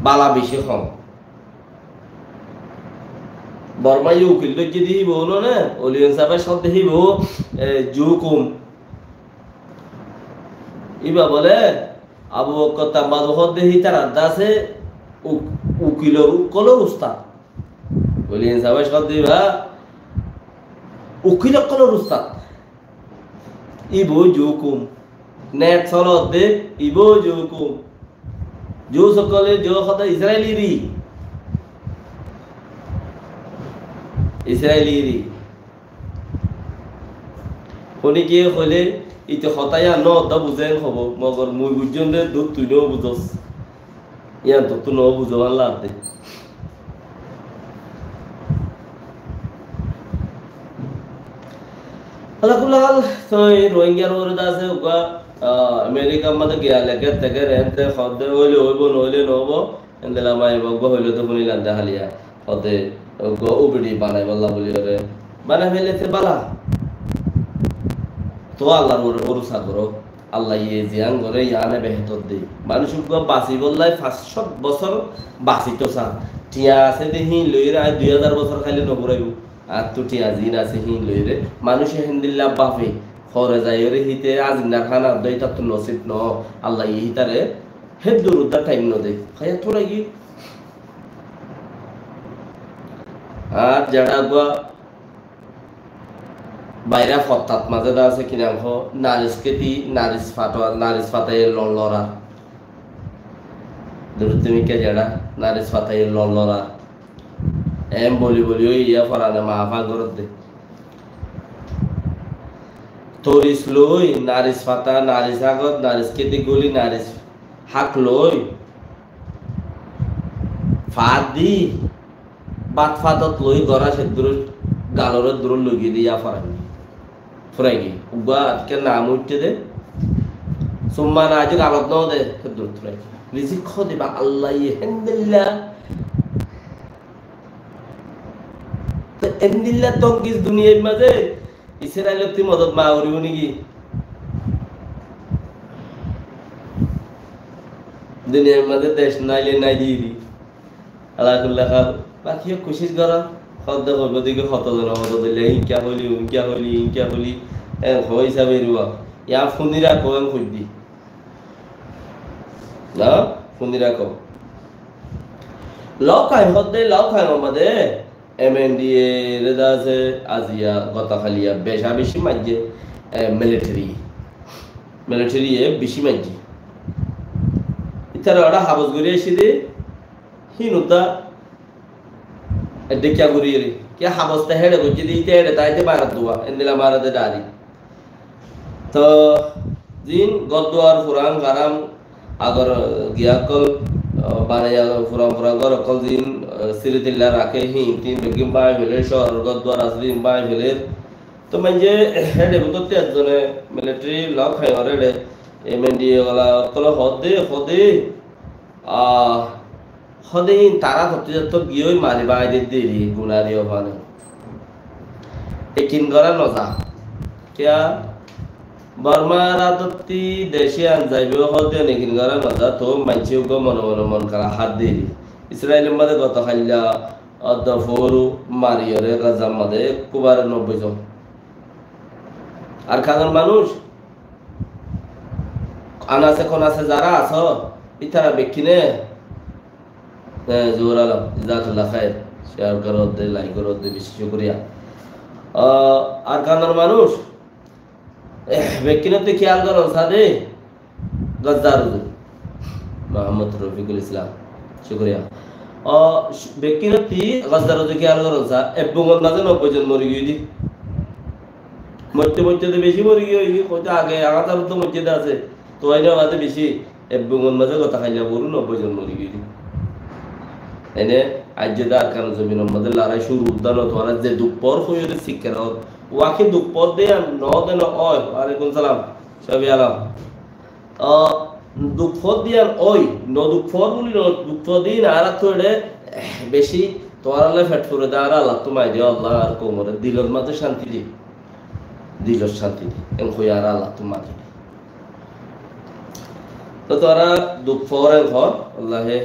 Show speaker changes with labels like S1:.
S1: বালা বেশি কম বর্মাই উকিল যদি দিব না অলিয়ন সাহেবের সব দেখিব জুকুম ইবা বলে আবু বকর তাম্বাদ হদ দেহি তার আড্ডা আছে উকিলের কল উস্তাদ অলিয়ন সাহেবের সব দিবা উকিল কলর উস্তাদ ইবো জুকুম নেট চলত দে ইবো জুকুম জো সকলে জো কথা ইসরায়েলি শুনি কি কইলে ইতে হতায়া ন তা বুঝেন হব মগর মুই বুঝজন দে দুধ তুই ন বুঝস ইয়ান তো তুই ন বুঝবান লাভ দে আলাকুলাল তুই রোহিঙ্গার ওরে দাসে উকা আমেরিকা মধ্যে গিয়া লেগে থেকে রেন্তে খদে হইলে হইব নইলে নহব এন্দেলা মাই বগ হইলে তো শুনি লান্দা হালিয়া খদে গো উবড়ি বানাই বল্লা বলি রে বানাই ফেলেতে বালা তো আল্লাহর ভরসা করো আল্লাহ ইয়ে জিয়ান করে ইয়ানে বেহতর দেই মানুষ বাঁচি বললাই 500 বছর বাঁচি তো চা টিয়া আছে দেখি লইরে 2000 বছর খাইলে নবরাইব আর তো টিয়া জিন আছে হি লইরে মানুষ হিন্দিল্লাহ বাপে খরে যাই রে হিতে আজিনা খানা দইতা তো নসিব ন আল্লাহ ইহিতারে হে দুরুদা টাইম ন দে খায়া তোরা কি আর যারা গো বাইরা ফত্তাত মাঝে দা আছে কিনা হ নারিসকে দি নারিস ফাতায় লড়া তুমি কে যারা নারিস ফাতায় লড়া এম বলি ওই ইয়া ফরানে মাফা করত দে তরিস লই নারিস ফাতা নারিস আগত নারিসকে দি গলি নারিস হাক লই ফাদ দি বাত ফাতত লই গড়া সে দূর গালরে দূর লগি দিয়া ফরানি ফুরাইগি উবা আজকে নাম উঠতে দে সুম্মান আজ গালত ন দে দূর ফুরাইগি রিজিক খ দিবা আল্লাহ ইহামদুলিল্লাহ তো এমদিল্লাহ তো কিস দুনিয়ার মাঝে ইসরায়েলের তি মদত মা করিব নাকি দুনিয়ার মাঝে দেশ নাইলে নাই দিদি আল্লাহুল্লাহ খাল বাকি কোশিশ করা খদ্দ করব দিকে হতজন মদত দিলে ইনকা হলি হয় হিসাবে রুয়া ইয়া ফুনিরা কোন খুঁজবি না ফুনিরা কো লকাই হদ্দে লকাই আমাদের এমএনডিএ রেদা আছে আজিয়া গতকালিয়া বেশি মাঝে মিলিটারি বেশি মাঝে ইতারা ওরা হাবস ঘুরে এসে দে হিনুতা দেখিয়া ঘুরিয়ে রে কে হাবসটা হেড়ে বুঝে দিতে হেড়ে তাইতে বারাত দোয়া এন্দিলা বারাতে ডারি তো জিন গদ্দুয়ার ফুরান গারাম আগর গিয়াকল বানাইয়া ফুরাম গর কল দিন সিরিদিল্লা রাখে হি তিন বেগিম বাই ফেলে শহর গদ্দুয়ার আসলিম বাই ফেলে তো মানে হেডে বুততে একজনে মিলিটারি লক খাই ওরে এমএনডিএ ওলা কল হদে তারা হতে যত গিয়ে মারি বাই দেরি গুনারি ওখানে একিন করা নজা কিয়া বর্মার আদতি দেশে আন যাইবে হতে নেকিন করা নজা তো মানছিও গো মন করা হাত দেরি ইসরায়েলের মধ্যে গত খাইলা অদফরু মারিয়রে গাজার মধ্যে কুবার 90 জন আর খাগার মানুষ আনাসে কোনাসে যারা আছো ইতারা বেকিনে জোর আলম জাজাকাল্লাহ খায়ের শেয়ার করো দে লাইক করো দে বেশি শুকরিয়া আর খাগার মানুষ বেকিনে তো খেয়াল করো সাদে গজ্জার মোহাম্মদ রফিকুল ইসলাম শুকরিয়া ব্যক্তিগতি গজ্জার খেয়াল করো সা এবং মাঝে 90 জন মরে গিয়ে দি মধ্যে বেশি মরে গিয়ে হয়তো আগে আগাতার তো মধ্যে আছে তো আইনে আমাদের বেশি এবং মাঝে কথা খাইলা বড় 90 জন মরে গিয়ে দি এনে আজ্জেদার কারণ জমিনের মধ্যে লড়াই শুরু উদ্যান তোরা যে দুপর হয়ে শিক্ষার ওয়াকে দুপর দে ন দেন ওই ওয়ালাইকুম সালাম সবই আলাম দুপর দিয়ান ওই ন দুপর বলি ন দুপর দিন আর তোড়ে বেশি তোরালে ফেট করে দে আর আল্লাহ তোমায় দিও আল্লাহ আর কোমরে দিলর মাঝে শান্তি দি দিলর শান্তি দি এম কই আর আল্লাহ তোমায় তো তোরা দুপর ঘর আল্লাহে